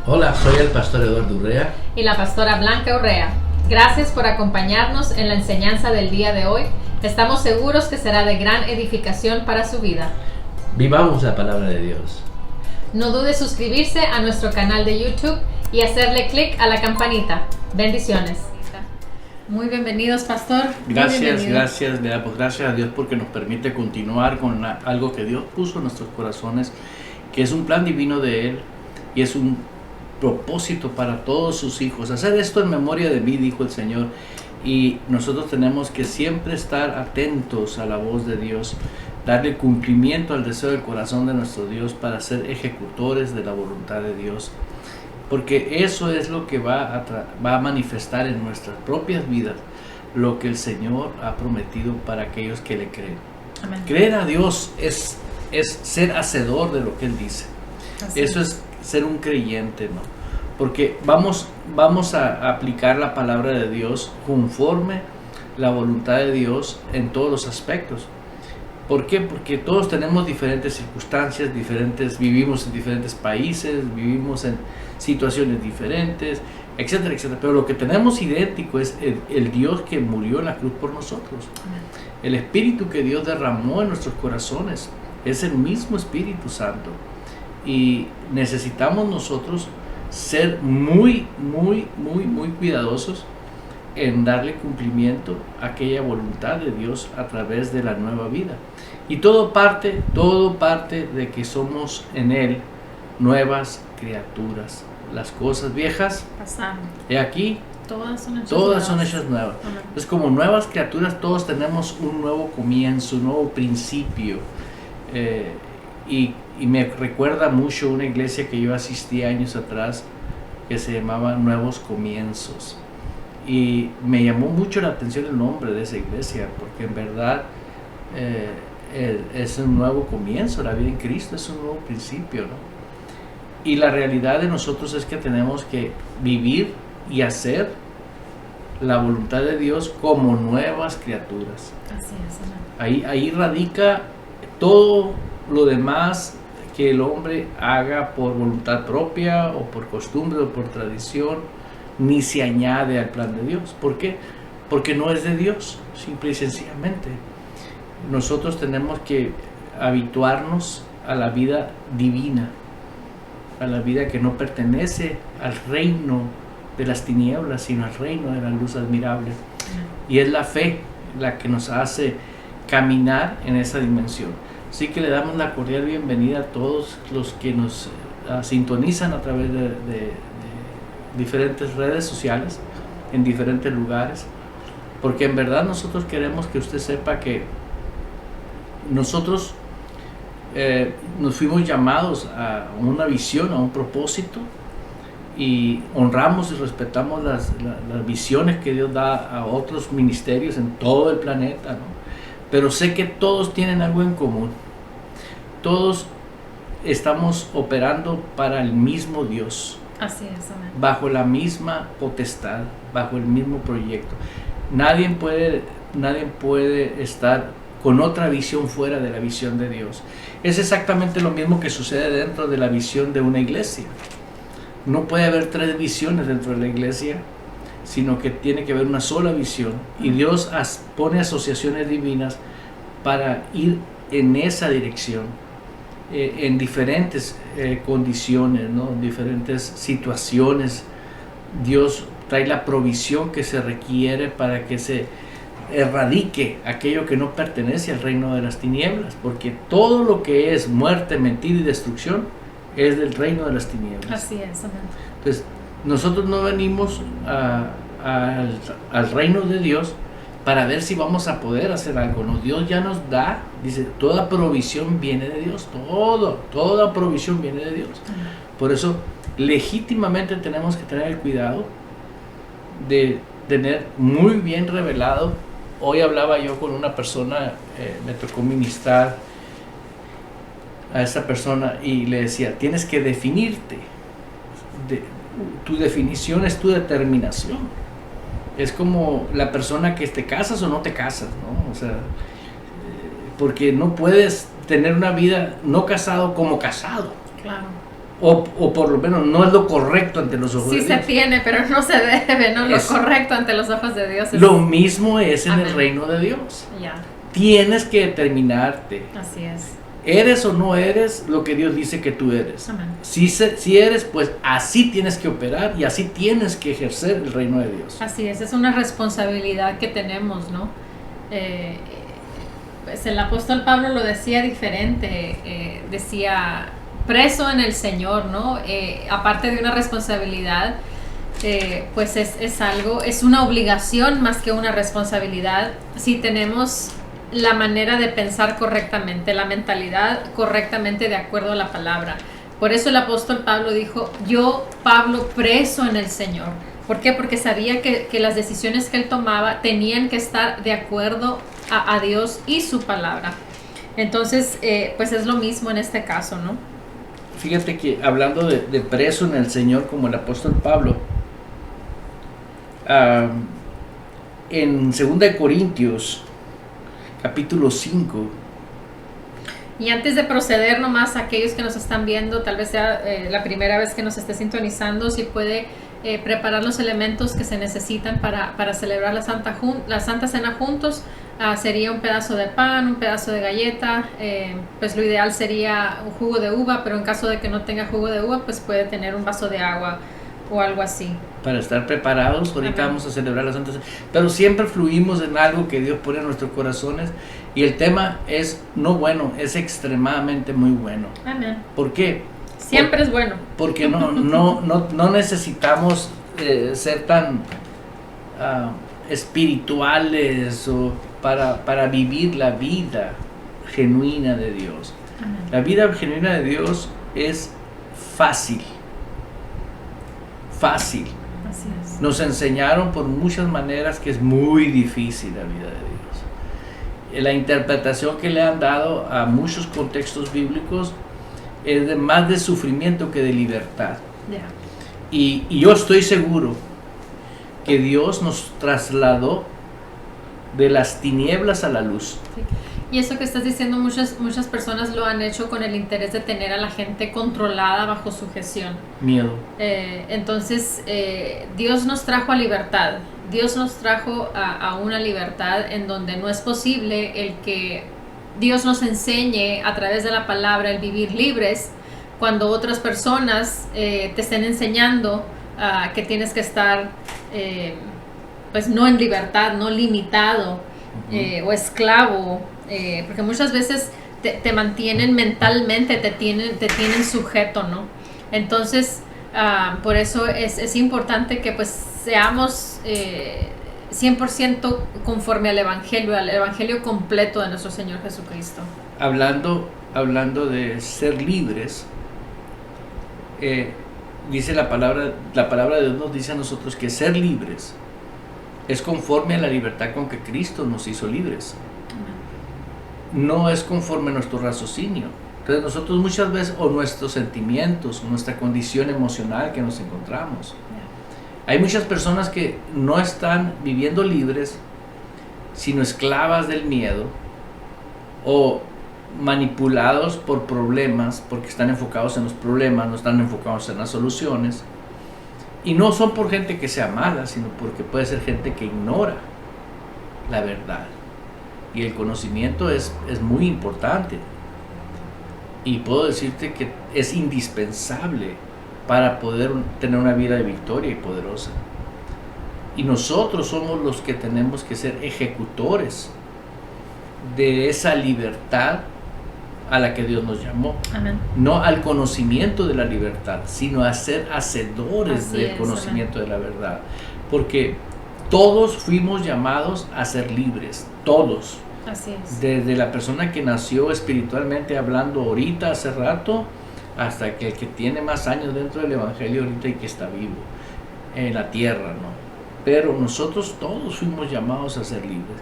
Hola, soy el pastor Eduardo Urrea y la pastora Blanca Urrea. Gracias por acompañarnos en la enseñanza del día de hoy. Estamos seguros que será de gran edificación para su vida. Vivamos la palabra de Dios. No dude suscribirse a nuestro canal de YouTube y hacerle clic a la campanita. Bendiciones. Muy bienvenidos, pastor. Gracias. Le damos gracias a Dios porque nos permite continuar con algo que Dios puso en nuestros corazones, que es un plan divino de Él y es un propósito para todos sus hijos. Hacer esto en memoria de mí, dijo el Señor, y nosotros tenemos que siempre estar atentos a la voz de Dios, darle cumplimiento al deseo del corazón de nuestro Dios para ser ejecutores de la voluntad de Dios, porque eso es lo que va a manifestar en nuestras propias vidas lo que el Señor ha prometido para aquellos que le creen. Amén. Creer a Dios es ser hacedor de lo que Él dice. Eso es ser un creyente, ¿no? Porque vamos a aplicar la palabra de Dios conforme la voluntad de Dios en todos los aspectos. ¿Por qué? Porque todos tenemos diferentes circunstancias, vivimos en diferentes países, vivimos en situaciones diferentes, etcétera, etcétera. Pero lo que tenemos idéntico es el Dios que murió en la cruz por nosotros. El Espíritu que Dios derramó en nuestros corazones es el mismo Espíritu Santo. Y necesitamos nosotros ser muy cuidadosos en darle cumplimiento a aquella voluntad de Dios a través de la nueva vida. Y todo parte de que somos en Él nuevas criaturas. Las cosas viejas pasaron. He aquí, Todas son hechas nuevas. Entonces, como nuevas criaturas, todos tenemos un nuevo comienzo, un nuevo principio. Y me recuerda mucho una iglesia que yo asistí años atrás, que se llamaba Nuevos Comienzos. Y me llamó mucho la atención el nombre de esa iglesia, porque en verdad es un nuevo comienzo. La vida en Cristo es un nuevo principio, ¿no? Y la realidad de nosotros es que tenemos que vivir y hacer la voluntad de Dios como nuevas criaturas. Así es, Ahí radica todo lo demás que el hombre haga por voluntad propia o por costumbre o por tradición, ni se añade al plan de Dios. ¿Por qué? Porque no es de Dios, simple y sencillamente. Nosotros tenemos que habituarnos a la vida divina, a la vida que no pertenece al reino de las tinieblas, sino al reino de la luz admirable. Y es la fe la que nos hace caminar en esa dimensión. Así que le damos la cordial bienvenida a todos los que nos sintonizan a través de diferentes redes sociales, en diferentes lugares, porque en verdad nosotros queremos que usted sepa que nosotros nos fuimos llamados a una visión, a un propósito, y honramos y respetamos las visiones que Dios da a otros ministerios en todo el planeta, ¿no? Pero sé que todos tienen algo en común. Todos estamos operando para el mismo Dios. Así es, amén. Bajo la misma potestad, bajo el mismo proyecto. Nadie puede estar con otra visión fuera de la visión de Dios. Es exactamente lo mismo que sucede dentro de la visión de una iglesia. No puede haber tres visiones dentro de la iglesia, sino que tiene que haber una sola visión. Y Dios pone asociaciones divinas para ir en esa dirección, en diferentes condiciones, ¿no? En diferentes situaciones. Dios trae la provisión que se requiere para que se erradique aquello que no pertenece al reino de las tinieblas, porque todo lo que es muerte, mentira y destrucción es del reino de las tinieblas. Así es, amén. Entonces, nosotros no venimos al reino de Dios para ver si vamos a poder hacer algo. No, Dios ya nos da, dice, toda provisión viene de Dios, toda provisión viene de Dios. Por eso, legítimamente tenemos que tener el cuidado de tener muy bien revelado. Hoy hablaba yo con una persona, me tocó ministrar a esa persona y le decía, tienes que definirte. Tu definición es tu determinación. Es como la persona que te casas o no te casas, ¿no? O sea, porque no puedes tener una vida no casado como casado. Claro. o por lo menos no es lo correcto ante los ojos Sí de se Dios. tiene, pero no se debe, ¿no? Lo Es- correcto ante los ojos de Dios es... Lo mismo es en el Amén. reino de Dios. Ya, Tienes que determinarte. así es. ¿Eres o no eres lo que Dios dice que tú eres? Amén. Si eres, pues así tienes que operar y así tienes que ejercer el reino de Dios. Así es una responsabilidad que tenemos, ¿no? Pues el apóstol Pablo lo decía diferente, decía preso en el Señor, ¿no? Aparte de una responsabilidad, pues es algo, es una obligación más que una responsabilidad si tenemos la manera de pensar correctamente, la mentalidad correctamente de acuerdo a la palabra. Por eso el apóstol Pablo dijo, yo, Pablo, preso en el Señor. ¿Por qué? Porque sabía que las decisiones que él tomaba tenían que estar de acuerdo a Dios y su palabra. Entonces, pues es lo mismo en este caso, ¿no? Fíjate que hablando de preso en el Señor como el apóstol Pablo, en 2 Corintios capítulo 5, Y antes de proceder nomás, aquellos que nos están viendo, tal vez sea la primera vez que nos esté sintonizando, si puede preparar los elementos que se necesitan para celebrar la Santa Cena juntos. Sería un pedazo de pan, un pedazo de galleta, pues lo ideal sería un jugo de uva, pero en caso de que no tenga jugo de uva, pues puede tener un vaso de agua o algo así. para estar preparados. Ahorita Amén. vamos a celebrar la Santa Cena, pero siempre fluimos en algo que Dios pone en nuestros corazones y el tema es no bueno, es extremadamente muy bueno. Amén. ¿Por qué? Siempre es bueno. Porque no necesitamos ser tan espirituales o para vivir la vida genuina de Dios. Amén. La vida genuina de Dios es fácil. Fácil. Así es. Nos enseñaron por muchas maneras que es muy difícil la vida de Dios. La interpretación que le han dado a muchos contextos bíblicos es de más de sufrimiento que de libertad. Ya. Y yo estoy seguro que Dios nos trasladó de las tinieblas a la luz. Sí. Y eso que estás diciendo, muchas personas lo han hecho con el interés de tener a la gente controlada bajo sujeción. Miedo. Entonces, Dios nos trajo a libertad. Dios nos trajo a una libertad en donde no es posible el que Dios nos enseñe a través de la palabra el vivir libres cuando otras personas te estén enseñando que tienes que estar pues no en libertad, no limitado o esclavo, porque muchas veces te mantienen mentalmente, te tienen sujeto, ¿no? Entonces, por eso es importante que pues seamos 100% conforme al evangelio completo de nuestro Señor Jesucristo. Hablando de ser libres, dice la palabra de Dios nos dice a nosotros que ser libres es conforme a la libertad con que Cristo nos hizo libres. No es conforme a nuestro raciocinio. Entonces nosotros muchas veces, o nuestros sentimientos, o nuestra condición emocional que nos encontramos. Hay muchas personas que no están viviendo libres, sino esclavas del miedo, o manipulados por problemas, porque están enfocados en los problemas, no están enfocados en las soluciones. Y no son por gente que sea mala, sino porque puede ser gente que ignora la verdad. Y el conocimiento es muy importante. Y puedo decirte que es indispensable para poder tener una vida de victoria y poderosa. Y nosotros somos los que tenemos que ser ejecutores de esa libertad a la que Dios nos llamó. Amén. No al conocimiento de la libertad, sino a ser hacedores Así del es, conocimiento de la verdad. Porque todos fuimos llamados a ser libres, todos. Así es. Desde la persona que nació espiritualmente hablando ahorita, hace rato, hasta que el que tiene más años dentro del Evangelio ahorita y que está vivo en la tierra, ¿no? Pero nosotros todos fuimos llamados a ser libres.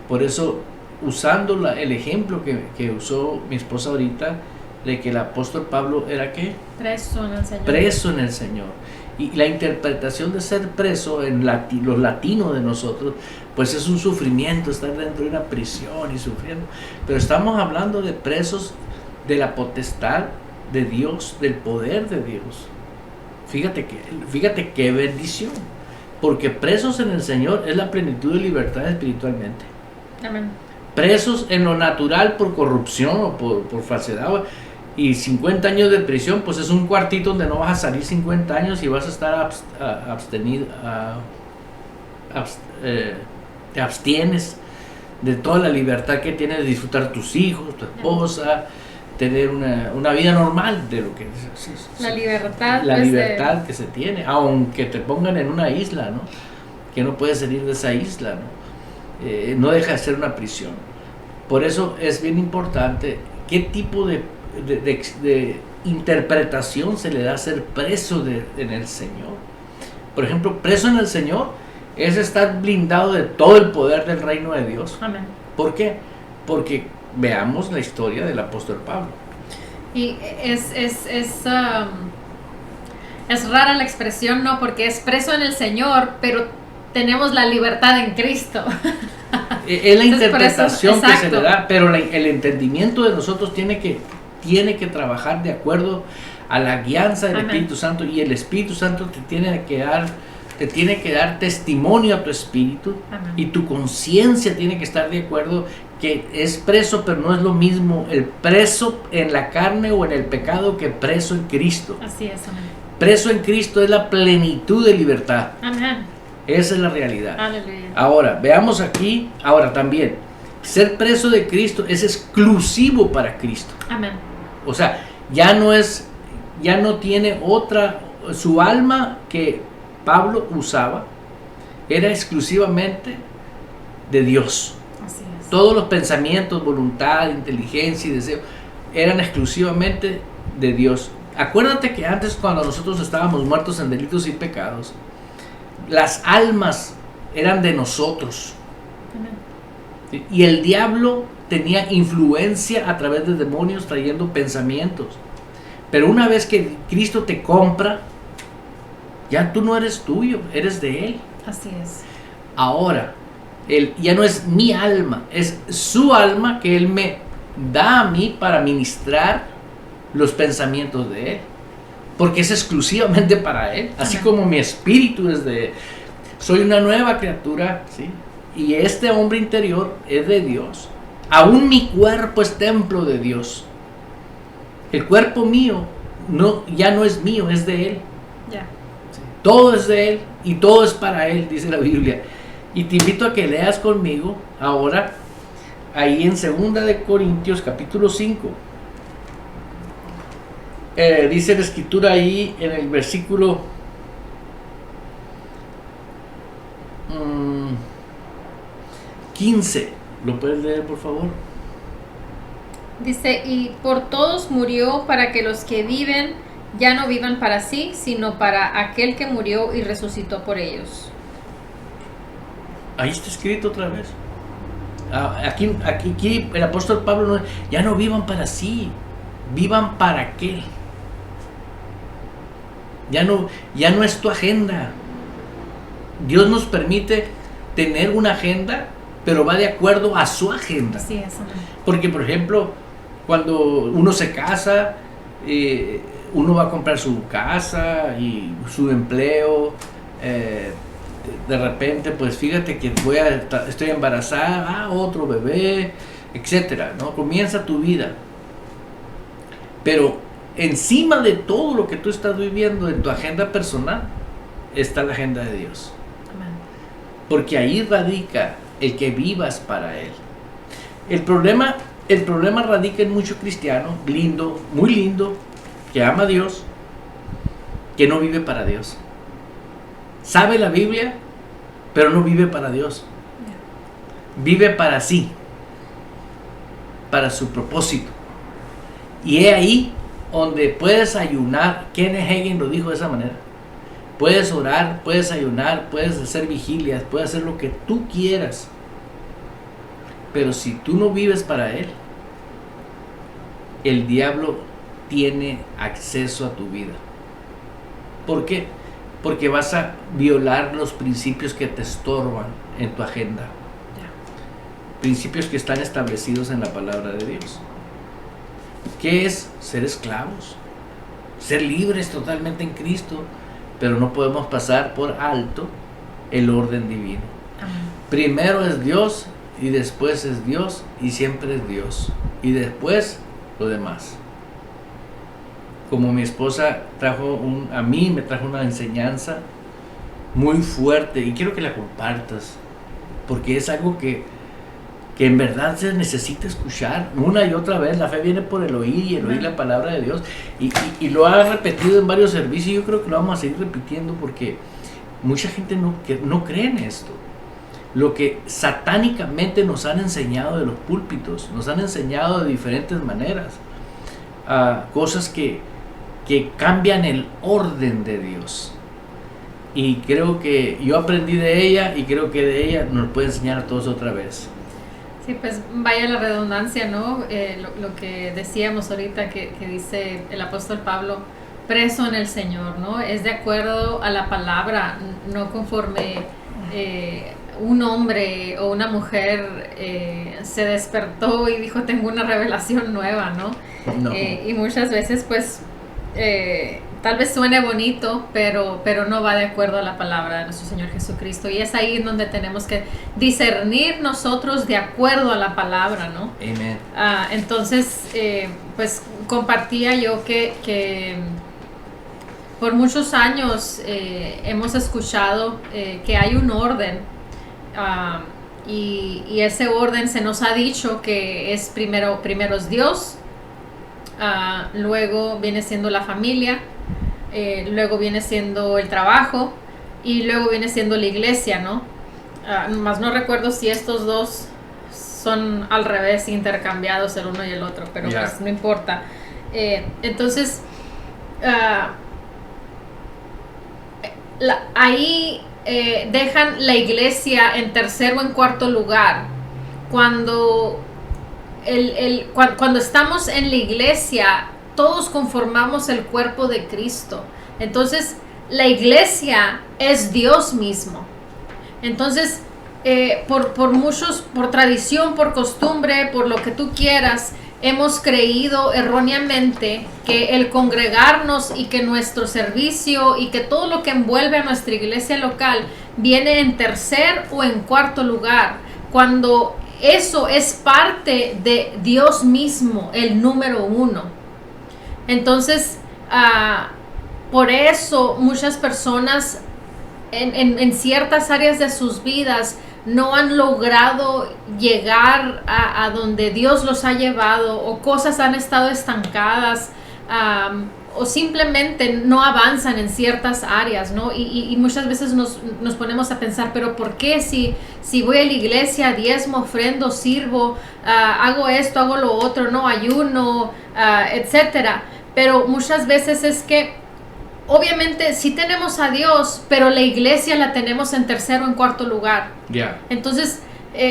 Por eso, usando el ejemplo que usó mi esposa ahorita, de que el apóstol Pablo era ¿qué? Preso en el Señor. Preso en el Señor. Y la interpretación de ser preso en los latinos de nosotros, pues es un sufrimiento, estar dentro de una prisión y sufriendo. Pero estamos hablando de presos de la potestad de Dios, del poder de Dios. Fíjate qué bendición. Porque presos en el Señor es la plenitud de libertad espiritualmente. Amén. Presos en lo natural por corrupción o por falsedad y 50 años de prisión, pues es un cuartito donde no vas a salir 50 años y vas a estar abstenido, te abstienes de toda la libertad que tienes de disfrutar tus hijos, tu esposa, tener una vida normal de lo que es la libertad, la pues, libertad que se tiene, aunque te pongan en una isla, ¿no? Que no puedes salir de esa isla, ¿no? No deja de ser una prisión. Por eso es bien importante qué tipo de interpretación se le da a ser preso en el Señor. Por ejemplo, preso en el Señor es estar blindado de todo el poder del reino de Dios. Amén. ¿Por qué? Porque veamos la historia del apóstol Pablo. Y es rara la expresión, ¿no? Porque es preso en el Señor, pero tenemos la libertad en Cristo. Es la interpretación eso, que se le da, pero el entendimiento de nosotros tiene que trabajar de acuerdo a la guianza del Amén. Espíritu Santo, y el Espíritu Santo te tiene que dar testimonio a tu espíritu. Amén. Y tu conciencia tiene que estar de acuerdo que es preso, pero no es lo mismo el preso en la carne o en el pecado que preso en Cristo. Así es, amén. Preso en Cristo es la plenitud de libertad. Amén. Esa es la realidad. Aleluya. Ahora, veamos aquí, ahora también, ser preso de Cristo es exclusivo para Cristo. Amén. O sea, ya no tiene otra, su alma que Pablo usaba era exclusivamente de Dios. Así es. Todos los pensamientos, voluntad, inteligencia y deseo eran exclusivamente de Dios. Acuérdate que antes, cuando nosotros estábamos muertos en delitos y pecados, las almas eran de nosotros. Amén. Y el diablo tenía influencia a través de demonios trayendo pensamientos. Pero una vez que Cristo te compra, ya tú no eres tuyo, eres de Él. Así es. Ahora, Él ya no es mi alma, es su alma que Él me da a mí para ministrar los pensamientos de Él. Porque es exclusivamente para Él. Así Amén. como mi espíritu es de Él. Soy una nueva criatura, ¿sí? Y este hombre interior es de Dios. Aún mi cuerpo es templo de Dios. El cuerpo mío ya no es mío, es de Él. Ya. Todo es de Él y todo es para Él, dice la Biblia. Y te invito a que leas conmigo ahora, ahí en 2 de Corintios capítulo 5. Dice la escritura ahí en el versículo 15. ¿Lo puedes leer, por favor? Dice, y por todos murió para que los que viven ya no vivan para sí, sino para aquel que murió y resucitó por ellos. Ahí está escrito otra vez. Aquí el apóstol Pablo ya no vivan para sí, vivan para aquel. Ya no es tu agenda. Dios nos permite tener una agenda, pero va de acuerdo a su agenda. Así es, amén. Porque, por ejemplo, cuando uno se casa, uno va a comprar su casa y su empleo. De repente, pues fíjate que estoy embarazada, otro bebé, etcétera, ¿no? Comienza tu vida. Pero encima de todo lo que tú estás viviendo en tu agenda personal, está la agenda de Dios. Amén. Porque ahí radica el que vivas para Él. El problema radica en mucho cristiano, lindo, muy lindo, que ama a Dios, que no vive para Dios. Sabe la Biblia, pero no vive para Dios. Vive para sí, para su propósito. Y es ahí donde puedes ayunar. Kenneth Hagin lo dijo de esa manera. Puedes orar, puedes ayunar, puedes hacer vigilias, puedes hacer lo que tú quieras. Pero si tú no vives para Él, el diablo tiene acceso a tu vida. ¿Por qué? Porque vas a violar los principios que te estorban en tu agenda. Principios que están establecidos en la palabra de Dios. ¿Qué es ser esclavos? Ser libres totalmente en Cristo, pero no podemos pasar por alto el orden divino. Primero es Dios y después es Dios y siempre es Dios y después lo demás. Como mi esposa a mí me trajo una enseñanza muy fuerte y quiero que la compartas porque es algo que en verdad se necesita escuchar una y otra vez. La fe viene por el oír y el oír la palabra de Dios y lo ha repetido en varios servicios y yo creo que lo vamos a seguir repitiendo porque mucha gente no cree en esto. Lo que satánicamente nos han enseñado de los púlpitos, nos han enseñado de diferentes maneras, cosas que cambian el orden de Dios. Y creo que yo aprendí de ella y creo que de ella nos puede enseñar a todos otra vez. Sí, pues vaya la redundancia, ¿no? Lo que decíamos ahorita que dice el apóstol Pablo, preso en el Señor, ¿no? Es de acuerdo a la palabra, no conforme un hombre o una mujer se despertó y dijo, tengo una revelación nueva, ¿no? No. Y muchas veces, pues, tal vez suene bonito, pero no va de acuerdo a la palabra de nuestro Señor Jesucristo. Y es ahí en donde tenemos que discernir nosotros de acuerdo a la palabra, ¿no? Amén. Entonces, pues compartía yo que por muchos años hemos escuchado que hay un orden y ese orden se nos ha dicho que es primero es Dios, luego viene siendo la familia, luego viene siendo el trabajo y luego viene siendo la iglesia, ¿no? Más no recuerdo si estos dos son al revés, intercambiados el uno y el otro, pero pues no importa. Entonces, ahí dejan la iglesia en tercer o en cuarto lugar. Cuando estamos en la iglesia, todos conformamos el cuerpo de Cristo. Entonces, la iglesia es Dios mismo. Entonces, por muchos, por tradición, por costumbre, por lo que tú quieras, hemos creído erróneamente que el congregarnos y que nuestro servicio y que todo lo que envuelve a nuestra iglesia local viene en tercer o en cuarto lugar, cuando eso es parte de Dios mismo, el número uno. Entonces, por eso muchas personas en ciertas áreas de sus vidas no han logrado llegar a donde Dios los ha llevado, o cosas han estado estancadas, o simplemente no avanzan en ciertas áreas, ¿no? Y muchas veces nos ponemos a pensar, pero ¿por qué si voy a la iglesia, diezmo, ofrendo, sirvo, hago esto, hago lo otro, no ayuno, etcétera? Pero muchas veces es que obviamente sí tenemos a Dios, pero la iglesia la tenemos en tercero o en cuarto lugar. Entonces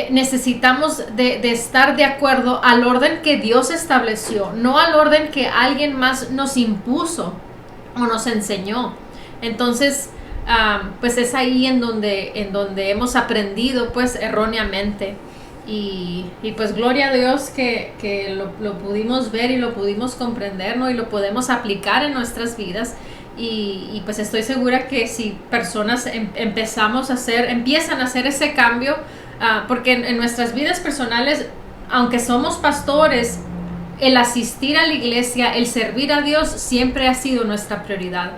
necesitamos de estar de acuerdo al orden que Dios estableció, no al orden que alguien más nos impuso o nos enseñó. Entonces pues es ahí en donde hemos aprendido pues erróneamente. Y pues gloria a Dios que lo pudimos ver y lo pudimos comprender, ¿no? Y lo podemos aplicar en nuestras vidas. Y pues estoy segura que si personas empiezan a hacer ese cambio, porque en nuestras vidas personales, aunque somos pastores, el asistir a la iglesia, el servir a Dios siempre ha sido nuestra prioridad.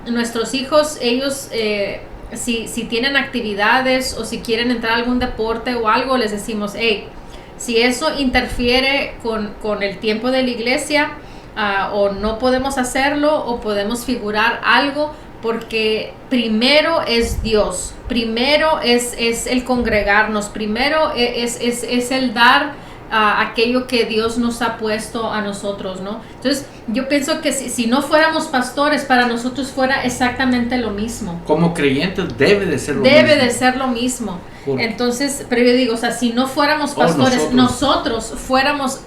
Nuestros hijos, ellos si tienen actividades o si quieren entrar a algún deporte o algo, les decimos, hey, si eso interfiere con el tiempo de la iglesia, o no podemos hacerlo, o podemos figurar algo, porque primero es Dios, primero es el congregarnos, primero es el dar aquello que Dios nos ha puesto a nosotros, ¿no? Entonces yo pienso que si no fuéramos pastores, para nosotros fuera exactamente lo mismo. Como creyentes debe de ser lo mismo. Entonces, pero yo digo, o sea, si no fuéramos pastores, nosotros fuéramos,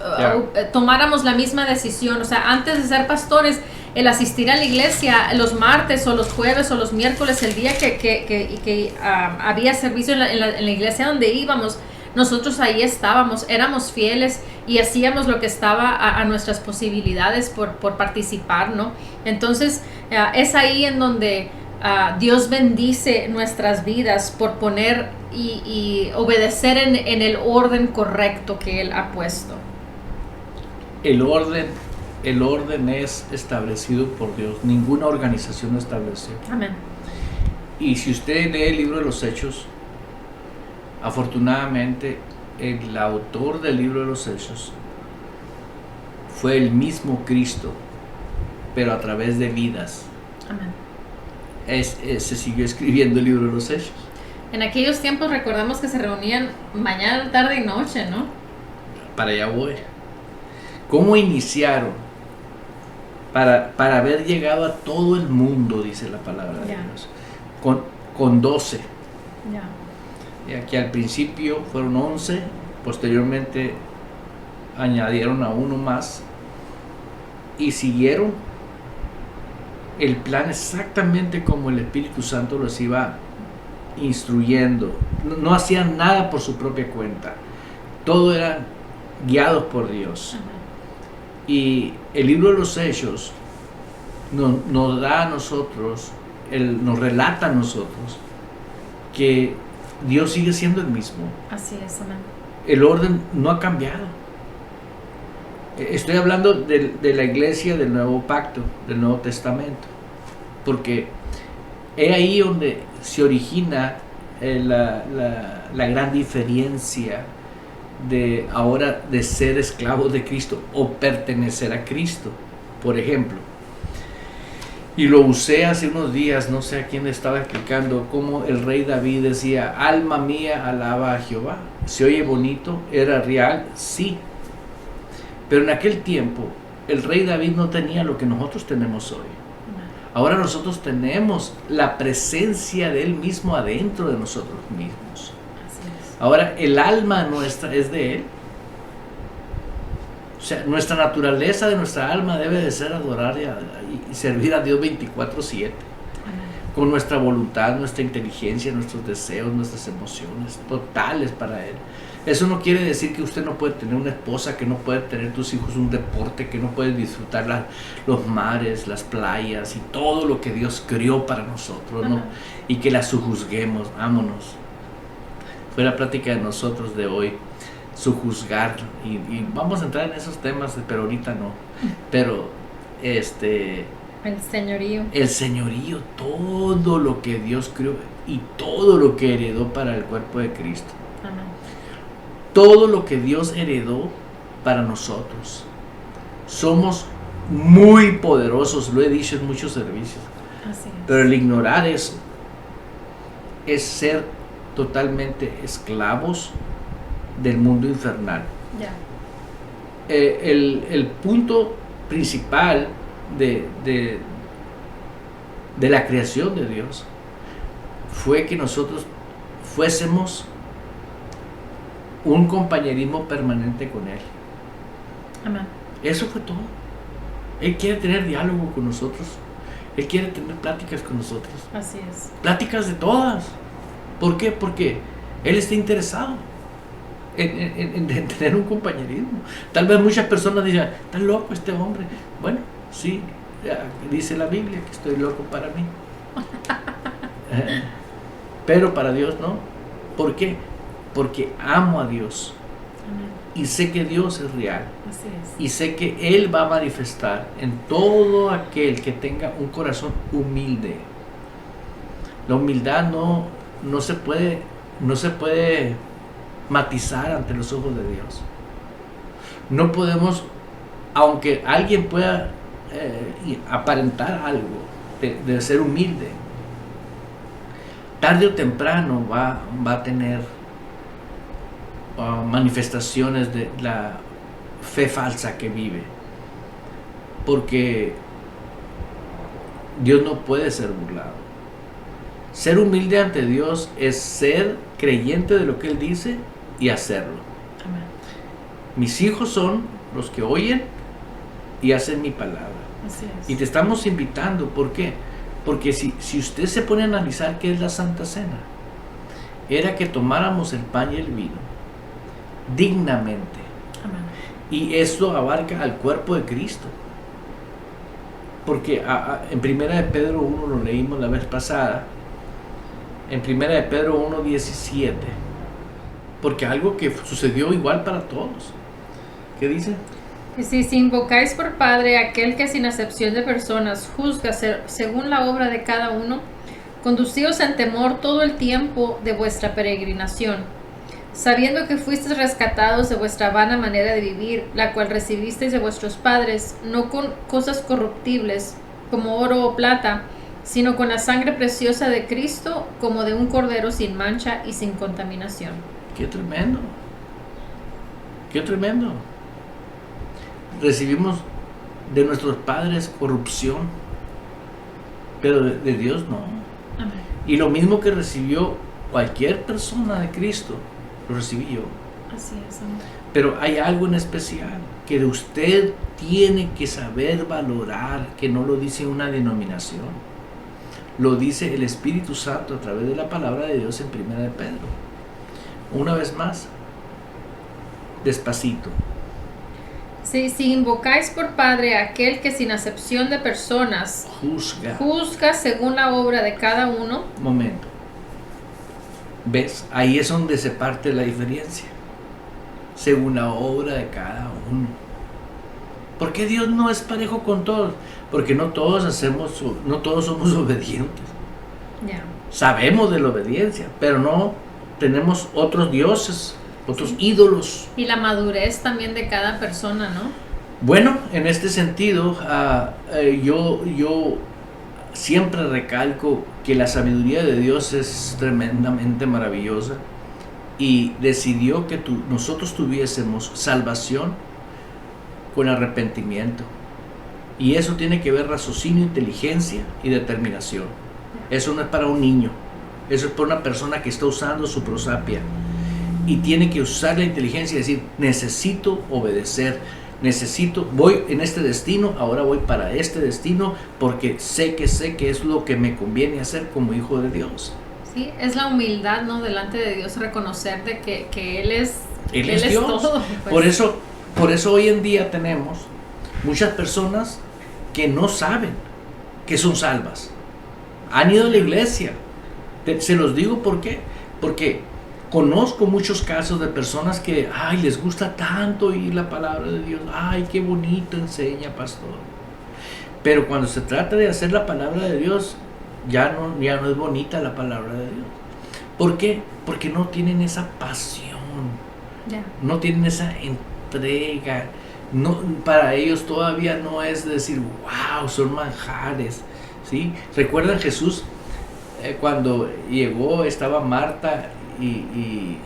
tomáramos la misma decisión, o sea, antes de ser pastores, el asistir a la iglesia los martes o los jueves o los miércoles, el día que había servicio en la iglesia donde íbamos, nosotros ahí estábamos, éramos fieles y hacíamos lo que estaba a nuestras posibilidades por participar, ¿no? Entonces, es ahí en donde Dios bendice nuestras vidas por poner y obedecer en el orden correcto que Él ha puesto. El orden es establecido por Dios. Ninguna organización lo estableció. Amén. Y si usted lee el libro de los Hechos, afortunadamente el autor del libro de los Hechos fue el mismo Cristo, pero a través de vidas. Amén. Se siguió escribiendo el libro de los Hechos. En aquellos tiempos recordamos que se reunían mañana, tarde y noche, ¿no? Para allá voy. ¿Cómo iniciaron? Para haber llegado a todo el mundo, dice la palabra de Dios. Con 12. Y aquí al principio fueron 11, posteriormente añadieron a uno más y siguieron el plan exactamente como el Espíritu Santo los iba instruyendo. No hacían nada por su propia cuenta, todo eran guiados por Dios. Y el libro de los Hechos nos da a nosotros, nos relata a nosotros que Dios sigue siendo el mismo. Así es, amén. El orden no ha cambiado. Estoy hablando de la iglesia del Nuevo Pacto, del Nuevo Testamento, porque es ahí donde se origina la gran diferencia de ahora de ser esclavos de Cristo o pertenecer a Cristo. Por ejemplo, y lo usé hace unos días, no sé a quién estaba explicando, cómo el rey David decía: alma mía, alaba a Jehová. ¿Se oye bonito? ¿Era real? Sí. Pero en aquel tiempo el rey David no tenía lo que nosotros tenemos hoy. Ahora nosotros tenemos la presencia de Él mismo adentro de nosotros mismos. Ahora el alma nuestra es de Él. O sea, nuestra naturaleza de nuestra alma debe de ser adorar y servir a Dios 24/7. Con nuestra voluntad, nuestra inteligencia, nuestros deseos, nuestras emociones totales para Él. Eso no quiere decir que usted no puede tener una esposa, que no puede tener tus hijos un deporte, que no puedes disfrutar los mares, las playas y todo lo que Dios creó para nosotros, ¿no? Y que la sujuzguemos. Vámonos. Fue la plática de nosotros de hoy, sujuzgar, y vamos a entrar en esos temas, pero ahorita no. Pero el señorío, todo lo que Dios creó y todo lo que heredó para el cuerpo de Cristo. Amén. Todo lo que Dios heredó para nosotros. Somos muy poderosos, lo he dicho en muchos servicios. Así es. Pero el ignorar eso es ser totalmente esclavos del mundo infernal. Ya. El punto principal de la creación de Dios fue que nosotros fuésemos un compañerismo permanente con Él. Amén. Eso fue todo. Él quiere tener diálogo con nosotros. Él quiere tener pláticas con nosotros. Así es. Pláticas de todas. ¿Por qué? Porque Él está interesado en tener un compañerismo. Tal vez muchas personas digan: está loco este hombre. Bueno, sí, dice la Biblia que estoy loco para mí. Pero para Dios no. ¿Por qué? Porque amo a Dios. Amén. Y sé que Dios es real. Así es. Y sé que Él va a manifestar en todo aquel que tenga un corazón humilde. La humildad no se puede matizar ante los ojos de Dios. No podemos, aunque alguien pueda aparentar algo de ser humilde, tarde o temprano va a tener manifestaciones de la fe falsa que vive, porque Dios no puede ser burlado. Ser humilde ante Dios es ser creyente de lo que Él dice y hacerlo. Amén. Mis hijos son los que oyen y hacen mi palabra. Así es. Y te estamos invitando. ¿Por qué? Porque si usted se pone a analizar qué es la Santa Cena, era que tomáramos el pan y el vino dignamente. Amén. Y esto abarca al cuerpo de Cristo. Porque en Primera de Pedro 1 lo leímos la vez pasada. En Primera de Pedro 1:17. Porque algo que sucedió igual para todos. ¿Qué dice? Y si invocáis por Padre a aquel que sin acepción de personas juzga según la obra de cada uno, conducíos en temor todo el tiempo de vuestra peregrinación, sabiendo que fuisteis rescatados de vuestra vana manera de vivir, la cual recibisteis de vuestros padres, no con cosas corruptibles, como oro o plata, sino con la sangre preciosa de Cristo, como de un cordero sin mancha y sin contaminación. ¡Qué tremendo! ¡Qué tremendo! Recibimos de nuestros padres corrupción, pero de Dios no. Amén. Y lo mismo que recibió cualquier persona de Cristo, lo recibí yo. Así es, amén. Pero hay algo en especial que usted tiene que saber valorar, que no lo dice una denominación. Lo dice el Espíritu Santo a través de la palabra de Dios en Primera de Pedro. Una vez más, despacito. Si invocáis por Padre a aquel que sin acepción de personas juzga según la obra de cada uno. Momento. ¿Ves? Ahí es donde se parte la diferencia. Según la obra de cada uno. ¿Por qué Dios no es parejo con todos? Porque no todos somos obedientes. Ya. Sabemos de la obediencia, pero no tenemos otros dioses, otros ídolos. Y la madurez también de cada persona, ¿no? Bueno, en este sentido, yo siempre recalco que la sabiduría de Dios es tremendamente maravillosa y decidió que nosotros tuviésemos salvación con arrepentimiento. Y eso tiene que ver raciocinio, inteligencia y determinación. Eso no es para un niño, eso es para una persona que está usando su prosapia. Y tiene que usar la inteligencia y decir, necesito obedecer, voy en este destino, ahora voy para este destino, porque sé que es lo que me conviene hacer como hijo de Dios. Sí, es la humildad, ¿no? Delante de Dios, reconocer de que Él es Dios. todo. Pues. Por eso hoy en día tenemos muchas personas que no saben que son salvas. Han ido a la iglesia. Se los digo ¿por qué? Porque conozco muchos casos de personas que, les gusta tanto oír la palabra de Dios. Ay, qué bonito enseña, pastor. Pero cuando se trata de hacer la palabra de Dios, ya no es bonita la palabra de Dios. ¿Por qué? Porque no tienen esa pasión. Ya. No tienen esa entrega. No, para ellos todavía no es decir, wow, son manjares. ¿Sí? ¿Recuerdan Jesús? Cuando llegó, estaba Marta y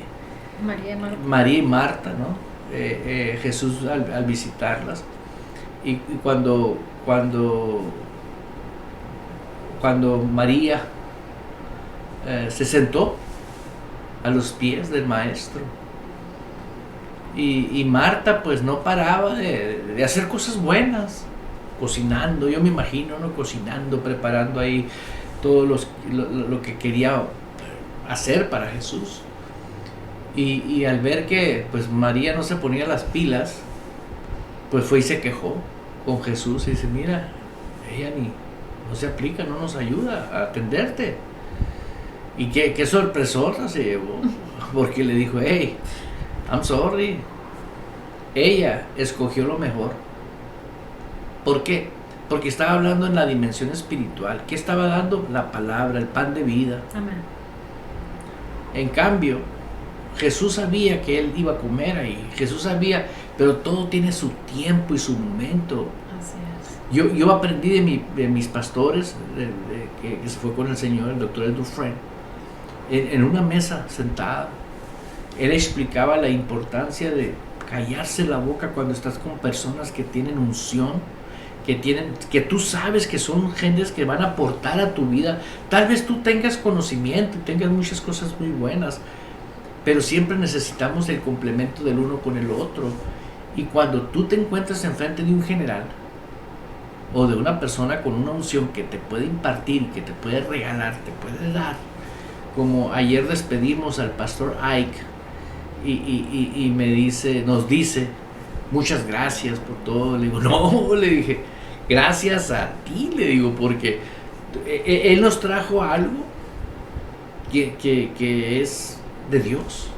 María y Marta, ¿no? Jesús al visitarlas, y cuando María se sentó a los pies del maestro, y Marta pues no paraba de hacer cosas buenas, cocinando, yo me imagino, ¿no? Cocinando, preparando ahí todo lo que quería hacer para Jesús. Y al ver que pues María no se ponía las pilas, pues fue y se quejó con Jesús y dice, mira, ella no se aplica, no nos ayuda a atenderte. Y qué sorpresota se llevó, porque le dijo, hey, I'm sorry, ella escogió lo mejor. ¿Por qué? Porque estaba hablando en la dimensión espiritual. ¿Qué estaba dando? La palabra, el pan de vida. Amén. En cambio, Jesús sabía que él iba a comer ahí. Jesús sabía, pero todo tiene su tiempo y su momento. Así es. Yo aprendí de mis pastores, que se fue con el Señor, el doctor Ed Dufresne, en una mesa sentada. Él explicaba la importancia de callarse la boca cuando estás con personas que tienen unción, que tú sabes que son gentes que van a aportar a tu vida. Tal vez tú tengas conocimiento, tengas muchas cosas muy buenas, pero siempre necesitamos el complemento del uno con el otro. Y cuando tú te encuentras enfrente de un general o de una persona con una unción que te puede impartir, que te puede regalar, te puede dar, como ayer despedimos al pastor Ike, y me dice, nos dice, muchas gracias por todo. Le digo, no, le dije, gracias a ti, le digo, porque Él nos trajo algo que es de Dios.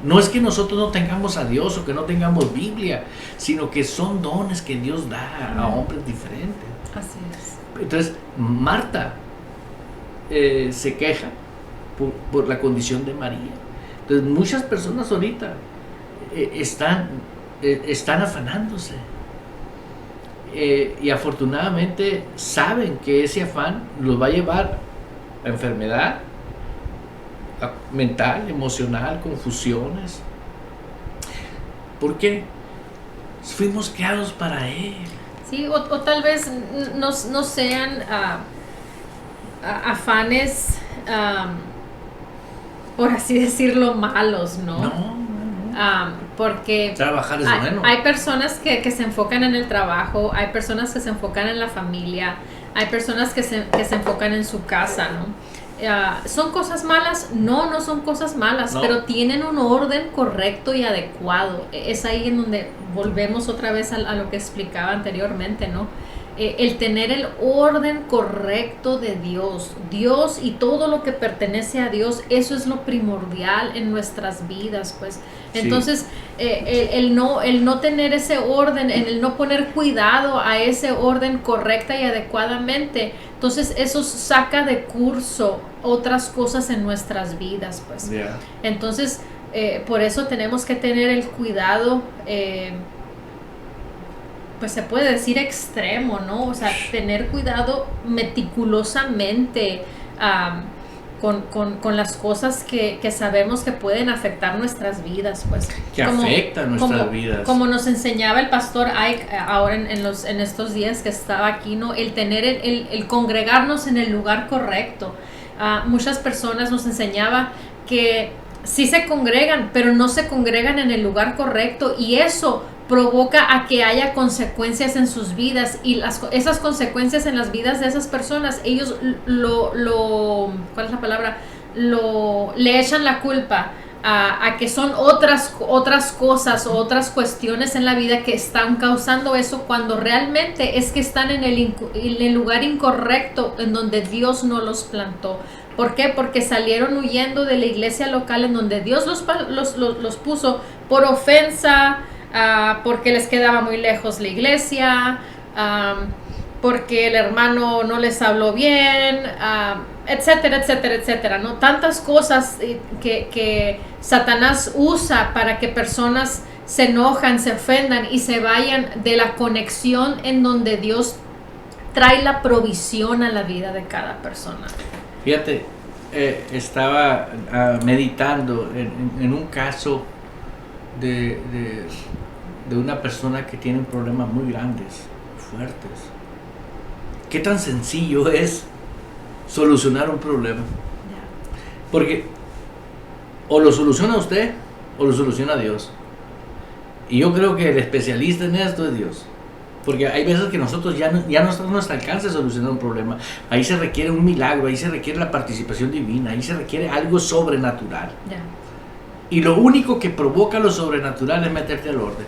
No es que nosotros no tengamos a Dios o que no tengamos Biblia, sino que son dones que Dios da a hombres diferentes. Así es. Entonces, Marta se queja por la condición de María. Entonces, muchas personas ahorita están afanándose. Y afortunadamente saben que ese afán los va a llevar a enfermedad mental, emocional, confusiones. ¿Por qué? Fuimos creados para Él. Sí, o tal vez no sean afanes, por así decirlo, malos, ¿no? No. Porque Trabajar es bueno. hay personas que se enfocan en el trabajo, hay personas que se enfocan en la familia, hay personas que se enfocan en su casa, ¿no? ¿Son cosas malas? No son cosas malas, No. pero tienen un orden correcto y adecuado. Es ahí en donde volvemos otra vez a lo que explicaba anteriormente, ¿no? El tener el orden correcto de Dios y todo lo que pertenece a Dios, eso es lo primordial en nuestras vidas, pues. Entonces, el no tener ese orden, el no poner cuidado a ese orden correcta y adecuadamente, entonces eso saca de curso otras cosas en nuestras vidas, pues. Yeah. Entonces, por eso tenemos que tener el cuidado, pues se puede decir extremo, ¿no? O sea, tener cuidado meticulosamente con las cosas que sabemos que pueden afectar nuestras vidas, pues. Que afectan nuestras vidas. Como nos enseñaba el pastor Ike ahora en estos días que estaba aquí, ¿no? El tener el congregarnos en el lugar correcto. Muchas personas nos enseñaba que sí se congregan, pero no se congregan en el lugar correcto, y eso provoca a que haya consecuencias en sus vidas, y esas consecuencias en las vidas de esas personas, ellos ¿cuál es la palabra? Le echan la culpa a que son otras cosas o otras cuestiones en la vida que están causando eso, cuando realmente es que están en el lugar incorrecto en donde Dios no los plantó. ¿Por qué? Porque salieron huyendo de la iglesia local en donde Dios los puso por ofensa, porque les quedaba muy lejos la iglesia, porque el hermano no les habló bien, etcétera, etcétera, etcétera, ¿no? Tantas cosas que Satanás usa para que personas se enojan, se ofendan y se vayan de la conexión en donde Dios trae la provisión a la vida de cada persona. Fíjate, estaba meditando en un caso de una persona que tiene problemas muy grandes, fuertes. ¿Qué tan sencillo es solucionar un problema? Porque o lo soluciona usted o lo soluciona Dios. Y yo creo que el especialista en esto es Dios. Porque hay veces que nosotros ya no está a nuestro alcance solucionar un problema. Ahí se requiere un milagro, ahí se requiere la participación divina, ahí se requiere algo sobrenatural. Yeah. Y lo único que provoca lo sobrenatural es meterte al orden.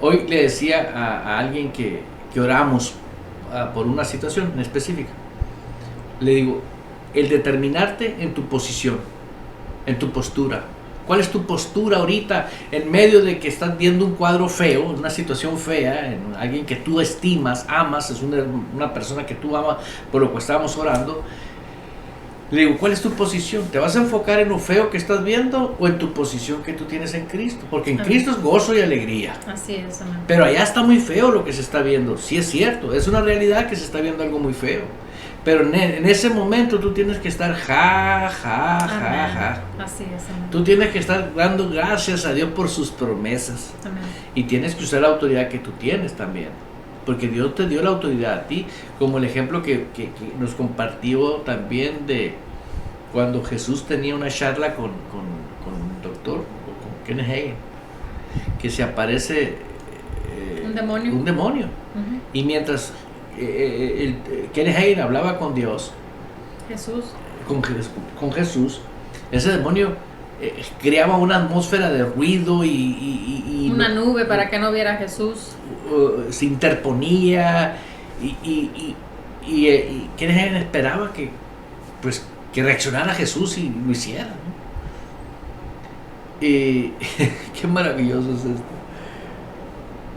Hoy le decía a alguien que oramos por una situación en específica. Le digo, el determinarte en tu posición, en tu postura. ¿Cuál es tu postura ahorita en medio de que estás viendo un cuadro feo, una situación fea, en alguien que tú estimas, amas, es una persona que tú amas por lo que estábamos orando? Le digo, ¿cuál es tu posición? ¿Te vas a enfocar en lo feo que estás viendo o en tu posición que tú tienes en Cristo? Porque en Cristo es gozo y alegría. Así es, amén. Pero allá está muy feo lo que se está viendo. Sí es cierto, es una realidad que se está viendo algo muy feo. Pero en ese momento tú tienes que estar ja. Así es, amén. Tú tienes que estar dando gracias a Dios por sus promesas. Amén. Y tienes que usar la autoridad que tú tienes también. Porque Dios te dio la autoridad a ti. Como el ejemplo que nos compartió también de cuando Jesús tenía una charla con un doctor, o con Kenneth Hagin, que se aparece un demonio. Uh-huh. Y mientras Kenneth Hagin hablaba con Dios, Jesús, con Jesús, ese demonio creaba una atmósfera de ruido y una nube para que no viera a Jesús. Se interponía y quienes esperaba que que reaccionara Jesús y lo hiciera, ¿no? Qué maravilloso es esto.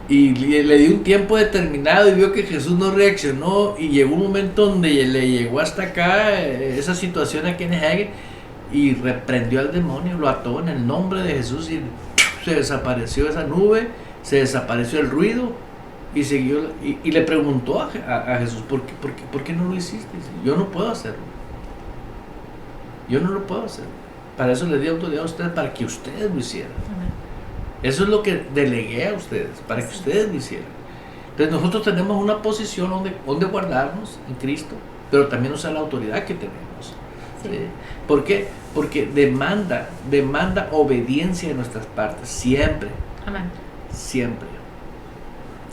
Y le dio un tiempo determinado y vio que Jesús no reaccionó, y llegó un momento donde le llegó hasta acá esa situación aquí en Hagen, y reprendió al demonio, lo ató en el nombre de Jesús, y se desapareció esa nube, se desapareció el ruido, y siguió, y le preguntó a Jesús, ¿por qué no lo hiciste? Yo no puedo hacerlo, yo no lo puedo hacer. Para eso le di autoridad a ustedes, para que ustedes lo hicieran. Eso es lo que delegué a ustedes, para que ustedes lo hicieran. Entonces nosotros tenemos una posición donde guardarnos en Cristo, pero también usar la autoridad que tenemos. Sí. ¿Sí? ¿Por qué? Porque demanda obediencia de nuestras partes, siempre. Amén. Siempre.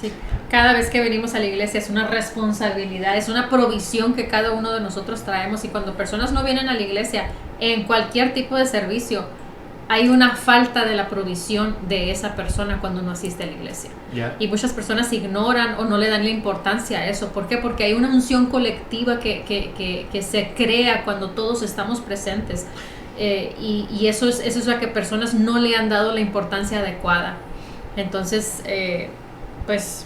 Sí. Cada vez que venimos a la iglesia es una responsabilidad, es una provisión que cada uno de nosotros traemos, y cuando personas no vienen a la iglesia en cualquier tipo de servicio, hay una falta de la provisión de esa persona cuando no asiste a la iglesia. Yeah. Y muchas personas ignoran o no le dan la importancia a eso. ¿Por qué? Porque hay una unción colectiva que se crea cuando todos estamos presentes. Y eso es lo que personas no le han dado la importancia adecuada. Entonces, pues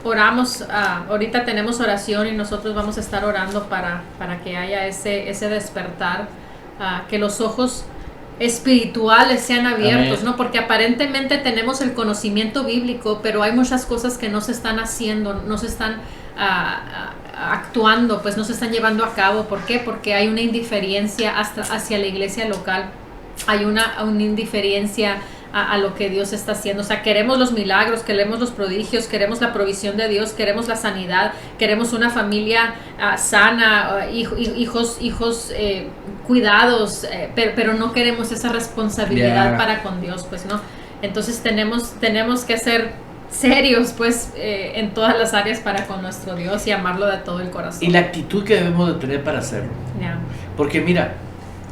oramos, ahorita tenemos oración y nosotros vamos a estar orando para que haya ese despertar, que los ojos espirituales sean abiertos. Amén. ¿No? Porque aparentemente tenemos el conocimiento bíblico, pero hay muchas cosas que no se están haciendo, no se están actuando, pues no se están llevando a cabo. ¿Por qué? Porque hay una indiferencia hacia la iglesia local, hay una indiferencia a lo que Dios está haciendo. O sea, queremos los milagros, queremos los prodigios, queremos la provisión de Dios, queremos la sanidad, queremos una familia sana, hijos cuidados, pero no queremos esa responsabilidad para con Dios, pues no. Entonces tenemos que ser serios, pues, en todas las áreas para con nuestro Dios y amarlo de todo el corazón. Y la actitud que debemos de tener para hacerlo. Yeah. Porque mira,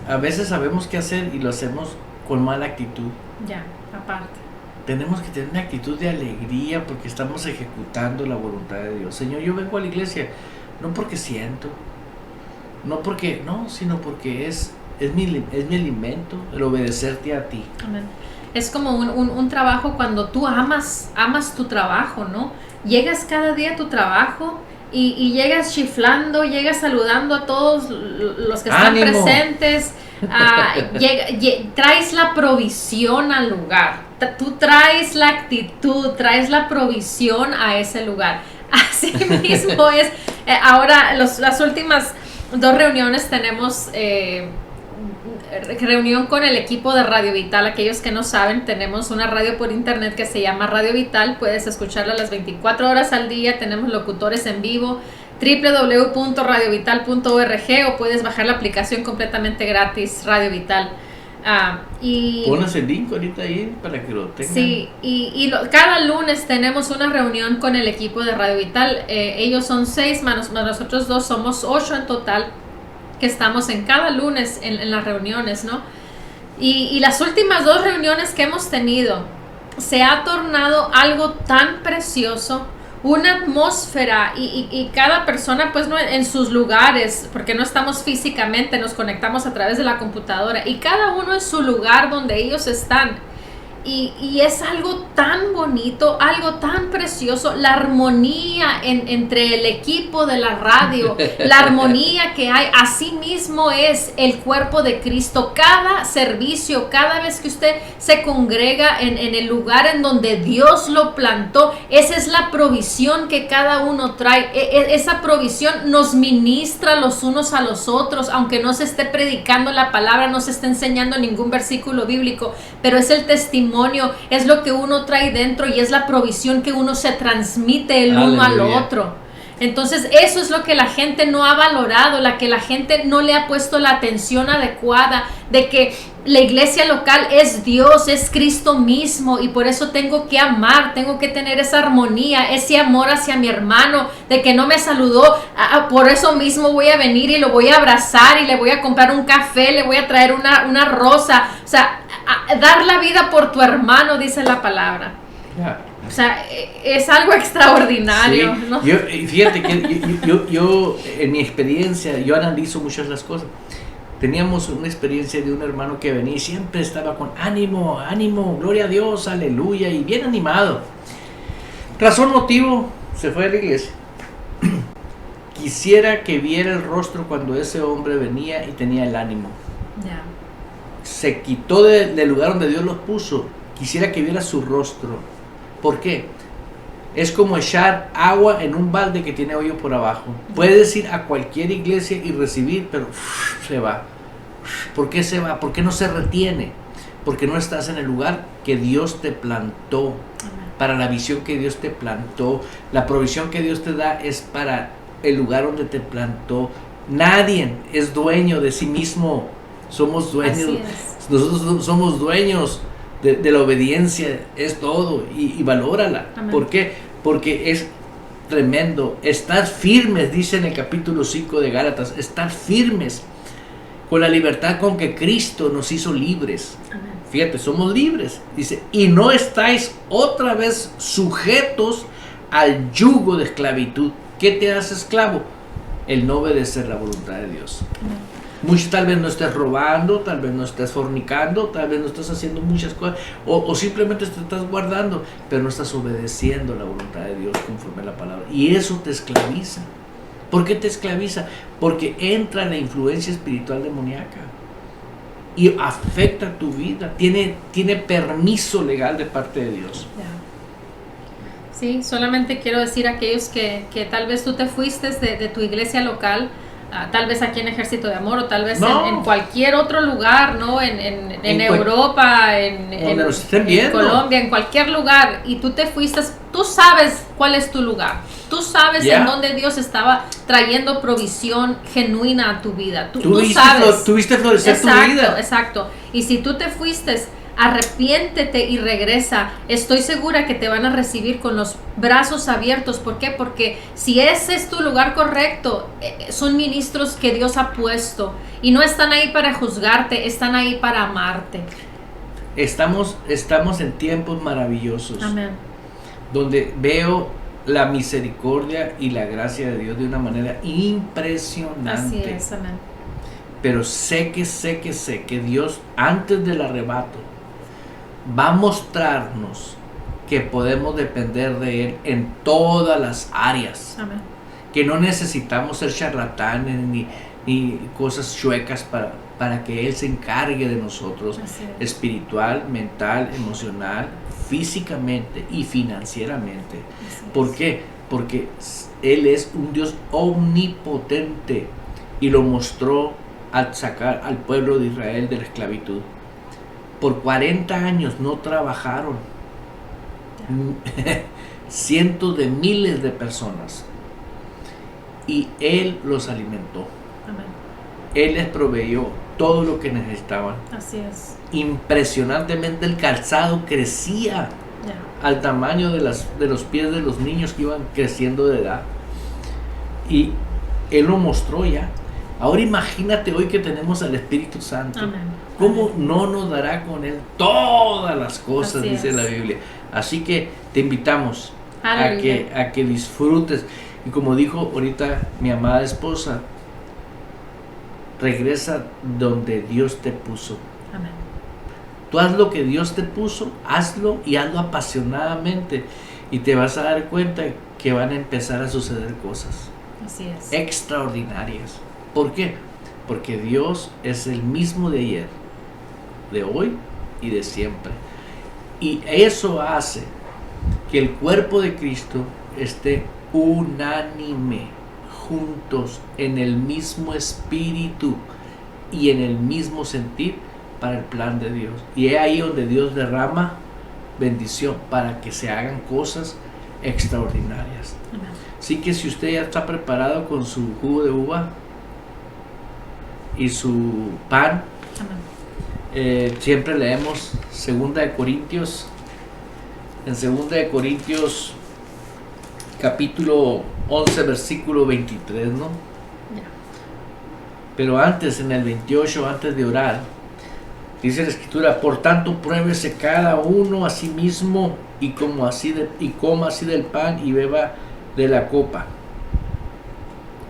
a veces sabemos qué hacer y lo hacemos con mala actitud. Ya, aparte. Tenemos que tener una actitud de alegría porque estamos ejecutando la voluntad de Dios. Señor, yo vengo a la iglesia no porque siento, sino porque es mi alimento, el obedecerte a ti. Amén. Es como un trabajo cuando tú amas tu trabajo, ¿no? Llegas cada día a tu trabajo y llegas chiflando, llegas saludando a todos los que están presentes. Traes la provisión al lugar, tú traes la actitud, traes la provisión a ese lugar. Así mismo es. Ahora las últimas 2 reuniones tenemos reunión con el equipo de Radio Vital. Aquellos que no saben, tenemos una radio por internet que se llama Radio Vital, puedes escucharla las 24 horas al día, tenemos locutores en vivo, www.radiovital.org, o puedes bajar la aplicación completamente gratis, Radio Vital. Y pones el link ahorita ahí para que lo tengan. Sí, cada lunes tenemos una reunión con el equipo de Radio Vital. Ellos son 6, más nosotros 2, somos 8 en total, que estamos en cada lunes en las reuniones, ¿no? Y las últimas 2 reuniones que hemos tenido, se ha tornado algo tan precioso, una atmósfera, y cada persona pues no en sus lugares, porque no estamos físicamente, nos conectamos a través de la computadora, y cada uno en su lugar donde ellos están, y es algo tan bonito, algo tan precioso, la armonía entre el equipo de la radio, la armonía que hay. Así mismo es el cuerpo de Cristo. Cada servicio, cada vez que usted se congrega en el lugar en donde Dios lo plantó, esa es la provisión que cada uno trae. Esa provisión nos ministra los unos a los otros, aunque no se esté predicando la palabra, no se esté enseñando ningún versículo bíblico, pero es el testimonio, es lo que uno trae dentro, y es la provisión que uno se transmite el uno al otro. Entonces eso es lo que la gente no ha valorado, la que la gente no le ha puesto la atención adecuada, de que la iglesia local es Dios, es Cristo mismo, y por eso tengo que amar, tengo que tener esa armonía, ese amor hacia mi hermano, de que no me saludó, por eso mismo voy a venir y lo voy a abrazar y le voy a comprar un café, le voy a traer una rosa. O sea, dar la vida por tu hermano, dice la palabra. Yeah. O sea, es algo extraordinario, Sí. ¿no? Fíjate que yo, en mi experiencia, yo analizo muchas las cosas. Teníamos una experiencia de un hermano que venía y siempre estaba con ánimo, ánimo, gloria a Dios, aleluya, y bien animado. Razón, motivo, se fue a la iglesia. Quisiera que viera el rostro cuando ese hombre venía y tenía el ánimo. Ya. Se quitó del lugar donde Dios los puso. Quisiera que viera su rostro. ¿Por qué? Es como echar agua en un balde que tiene hoyo por abajo. Puedes ir a cualquier iglesia y recibir, pero se va. ¿Por qué se va? ¿Por qué no se retiene? Porque no estás en el lugar que Dios te plantó, para la visión que Dios te plantó. La provisión que Dios te da es para el lugar donde te plantó. Nadie es dueño de sí mismo. Somos dueños. Así es. Nosotros somos dueños de la obediencia, es todo, y valórala. Amén. ¿Por qué? Porque es tremendo. Estar firmes, dice en el capítulo 5 de Gálatas, estar firmes con la libertad con que Cristo nos hizo libres. Amén. Fíjate, somos libres. Dice, y no estáis otra vez sujetos al yugo de esclavitud. ¿Qué te hace esclavo? El no obedecer la voluntad de Dios. Amén. Muchos tal vez no estés robando, tal vez no estés fornicando, tal vez no estás haciendo muchas cosas, o simplemente te estás guardando, pero no estás obedeciendo la voluntad de Dios conforme a la palabra. Y eso te esclaviza. ¿Por qué te esclaviza? Porque entra la influencia espiritual demoníaca y afecta tu vida. Tiene permiso legal de parte de Dios. Ya. Sí, solamente quiero decir a aquellos que tal vez tú te fuiste de tu iglesia local, tal vez aquí en Ejército de Amor, o tal vez en cualquier otro lugar, ¿no? En Europa, en Colombia, en cualquier lugar, y tú te fuiste, tú sabes cuál es tu lugar, tú sabes en dónde Dios estaba trayendo provisión genuina a tu vida, tú sabes. Tuviste florecer tu vida. Exacto, y si tú te fuiste, arrepiéntete y regresa. Estoy segura que te van a recibir con los brazos abiertos. ¿Por qué? Porque si ese es tu lugar correcto, son ministros que Dios ha puesto y no están ahí para juzgarte, están ahí para amarte. Estamos en tiempos maravillosos. Amén. Donde veo la misericordia y la gracia de Dios de una manera impresionante. Así es, amén. Pero sé que Dios, antes del arrebato, va a mostrarnos que podemos depender de Él en todas las áreas. Amén. Que no necesitamos ser charlatanes ni cosas chuecas para que Él se encargue de nosotros, espiritual, mental, emocional, físicamente y financieramente. ¿Por qué? Porque Él es un Dios omnipotente y lo mostró al sacar al pueblo de Israel de la esclavitud. Por 40 años no trabajaron. Cientos de miles de personas. Y Él los alimentó. Amén. Él les proveyó todo lo que necesitaban. Así es. Impresionantemente el calzado crecía al tamaño de los pies de los niños que iban creciendo de edad. Y Él lo mostró ya. Ahora imagínate hoy que tenemos al Espíritu Santo. Amén. ¿Cómo no nos dará con Él todas las cosas? Así dice es. la Biblia. Así que te invitamos a Aleluya. que disfrutes. Y como dijo ahorita mi amada esposa, regresa donde Dios te puso. Amén. Tú haz lo que Dios te puso, hazlo y hazlo apasionadamente. Y te vas a dar cuenta que van a empezar a suceder cosas Así es. extraordinarias. ¿Por qué? Porque Dios es el mismo de ayer, de hoy y de siempre. Y eso hace que el cuerpo de Cristo esté unánime, juntos, en el mismo espíritu y en el mismo sentir para el plan de Dios. Y es ahí donde Dios derrama bendición para que se hagan cosas extraordinarias. Amén. Así que si usted ya está preparado con su jugo de uva y su pan, siempre leemos 2 de Corintios. En 2 de Corintios capítulo 11 versículo 23, ¿no? Ya. Pero antes, en el 28, antes de orar, dice la Escritura: por tanto pruébese cada uno a sí mismo y coma así del pan y beba de la copa.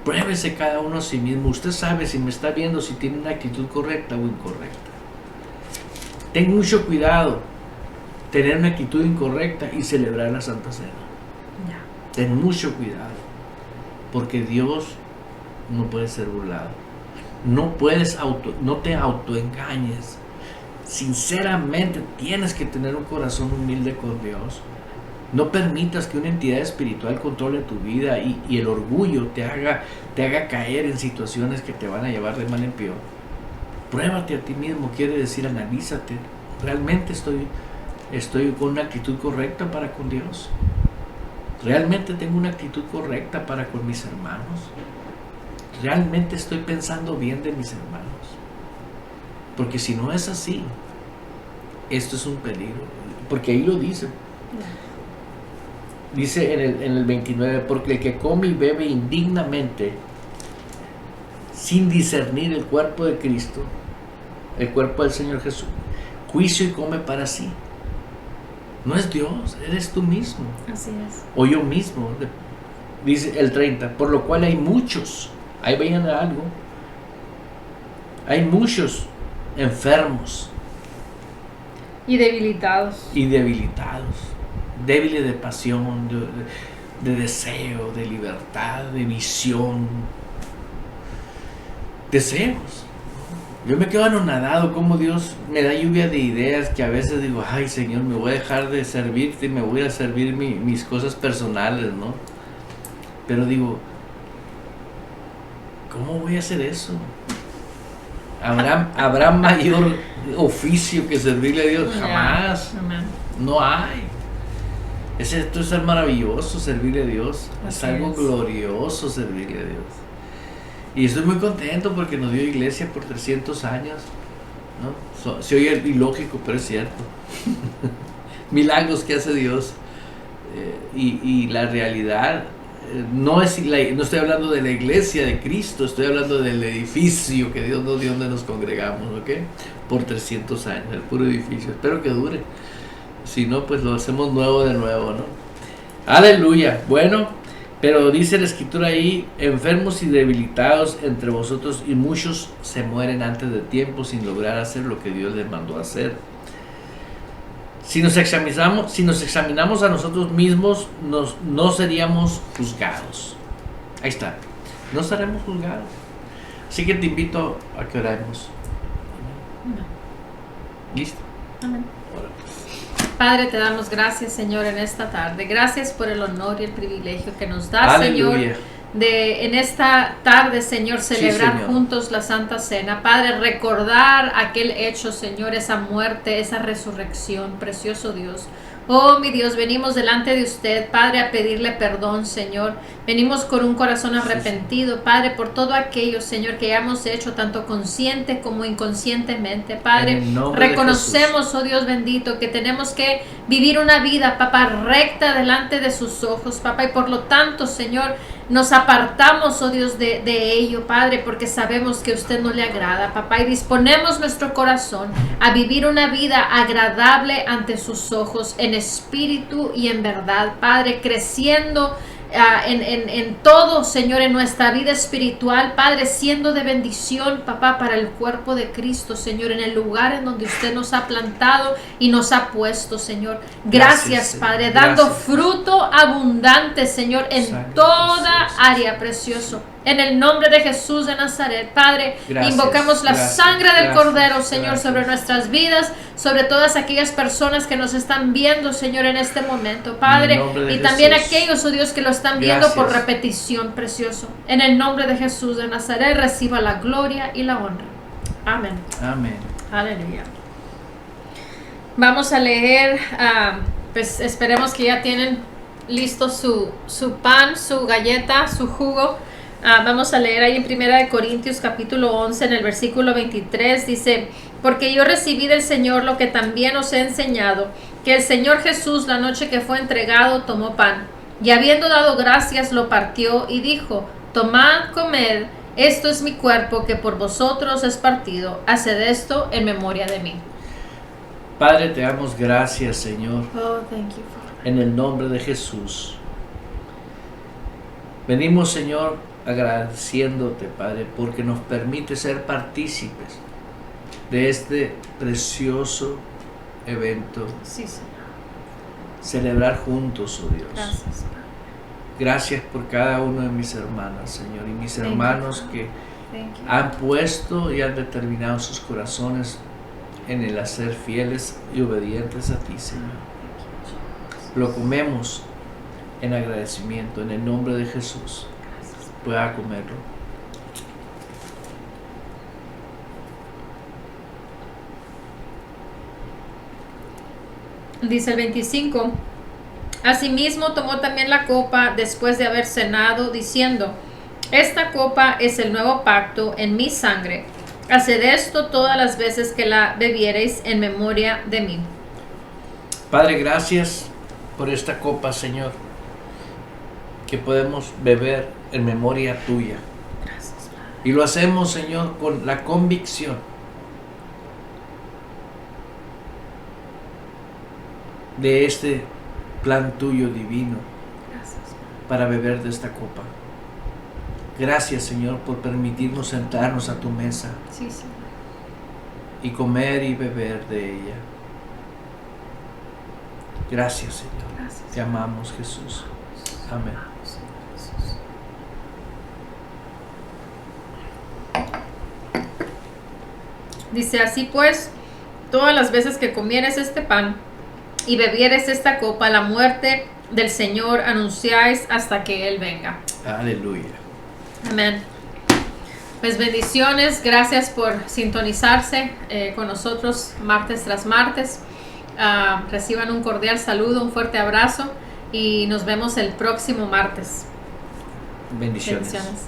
Pruébese cada uno a sí mismo. Usted sabe, si me está viendo, si tiene una actitud correcta o incorrecta. Ten mucho cuidado tener una actitud incorrecta y celebrar la Santa Cena. Ya. Ten mucho cuidado, porque Dios no puede ser burlado. No te autoengañes. Sinceramente tienes que tener un corazón humilde con Dios. No permitas que una entidad espiritual controle tu vida y el orgullo te haga caer en situaciones que te van a llevar de mal en peor. Pruébate a ti mismo, quiere decir analízate. ¿Realmente estoy con una actitud correcta para con Dios? ¿Realmente tengo una actitud correcta para con mis hermanos? ¿Realmente estoy pensando bien de mis hermanos? Porque si no es así, esto es un peligro. Porque ahí lo dice. Dice en el 29, porque el que come y bebe indignamente, sin discernir el cuerpo de Cristo, el cuerpo del Señor Jesús, juicio y come para sí. No es Dios, eres tú mismo. Así es. O yo mismo. Dice el 30, por lo cual hay muchos, ahí veían algo, hay muchos enfermos Y debilitados. Débiles de pasión, de deseo, de libertad, de visión, deseos. Yo me quedo anonadado como Dios me da lluvia de ideas, que a veces digo: ay Señor, me voy a dejar de servirte, me voy a servir mis cosas personales, ¿no? Pero digo, ¿cómo voy a hacer eso? ¿Habrá mayor oficio que servirle a Dios? Jamás. Amén. No hay. Esto es ser maravilloso, servirle a Dios. Es algo glorioso servirle a Dios. Y estoy muy contento porque nos dio iglesia por 300 años, ¿no? Se oye ilógico, pero es cierto. Milagros que hace Dios. Y la realidad, no estoy hablando de la iglesia de Cristo, estoy hablando del edificio que Dios nos dio donde nos congregamos, ¿ok? Por 300 años, el puro edificio. Espero que dure. Si no, pues lo hacemos nuevo de nuevo, ¿no? Aleluya. Bueno, pero dice la Escritura ahí: enfermos y debilitados entre vosotros, y muchos se mueren antes de tiempo sin lograr hacer lo que Dios les mandó a hacer. Si nos examinamos a nosotros mismos, no seríamos juzgados. Ahí está. No seremos juzgados. Así que te invito a que oremos. ¿Listo? Amén. Ora. Padre, te damos gracias, Señor, en esta tarde. Gracias por el honor y el privilegio que nos das, Aleluya. Señor, de en esta tarde, Señor, celebrar Señor. juntos la Santa Cena. Padre, recordar aquel hecho, Señor, esa muerte, esa resurrección, precioso Dios. Oh, mi Dios, venimos delante de usted, Padre, a pedirle perdón, Señor. Venimos con un corazón arrepentido, Padre, por todo aquello, Señor, que hayamos hecho, tanto consciente como inconscientemente. Padre, En el nombre de reconocemos, oh Dios bendito, que tenemos que vivir una vida, papá, recta delante de sus ojos, papá, y por lo tanto, Señor, nos apartamos, oh Dios, de ello, Padre, porque sabemos que a usted no le agrada, papá, y disponemos nuestro corazón a vivir una vida agradable ante sus ojos, en espíritu y en verdad, Padre, creciendo en todo, Señor, en nuestra vida espiritual, Padre, siendo de bendición, papá, para el cuerpo de Cristo, Señor, en el lugar en donde usted nos ha plantado y nos ha puesto, Señor. Gracias, Padre, dando fruto abundante, Señor, en toda área, precioso. En el nombre de Jesús de Nazaret, Padre, invocamos la sangre del Cordero, Señor, sobre nuestras vidas, sobre todas aquellas personas que nos están viendo, Señor, en este momento, Padre, y también aquellos, oh Dios, que lo están viendo por repetición, precioso. En el nombre de Jesús de Nazaret, reciba la gloria y la honra. Amén. Amén. Aleluya. Vamos a leer, pues esperemos que ya tienen listo su pan, su galleta, su jugo. Vamos a leer ahí en 1 Corintios capítulo 11 en el versículo 23. Dice: porque yo recibí del Señor lo que también os he enseñado, que el Señor Jesús, la noche que fue entregado, tomó pan, y habiendo dado gracias, lo partió y dijo: tomad, comed, esto es mi cuerpo que por vosotros es partido, haced esto en memoria de mí. Padre, te damos gracias, Señor, Oh, thank you, Father. en el nombre de Jesús. Venimos, Señor, agradeciéndote, Padre, porque nos permite ser partícipes de este precioso evento, Sí, Señor. celebrar juntos, oh Dios. Gracias, Padre. Gracias por cada uno de mis hermanas, Señor, y mis Thank you, hermanos Father. que Thank you. han puesto y han determinado sus corazones en el hacer fieles y obedientes a ti, Señor. Lo comemos en agradecimiento, en el nombre de Jesús. Pueda comerlo. Dice el 25: asimismo tomó también la copa después de haber cenado, diciendo: esta copa es el nuevo pacto en mi sangre. Haced esto todas las veces que la bebiereis en memoria de mí. Padre, gracias por esta copa, Señor, que podemos beber en memoria tuya. Gracias, Padre. Y lo hacemos, Señor, con la convicción de este plan tuyo divino Gracias, Padre. para beber de esta copa. Gracias, Señor, por permitirnos sentarnos a tu mesa Sí, Señor. y comer y beber de ella. Gracias, Señor. Gracias. Te amamos, Jesús. Amén. Dice: así pues, todas las veces que comieres este pan y bebieres esta copa, la muerte del Señor anunciáis hasta que Él venga. Aleluya. Amén. Pues bendiciones, gracias por sintonizarse con nosotros martes tras martes. Reciban un cordial saludo, un fuerte abrazo y nos vemos el próximo martes. Bendiciones. Bendiciones.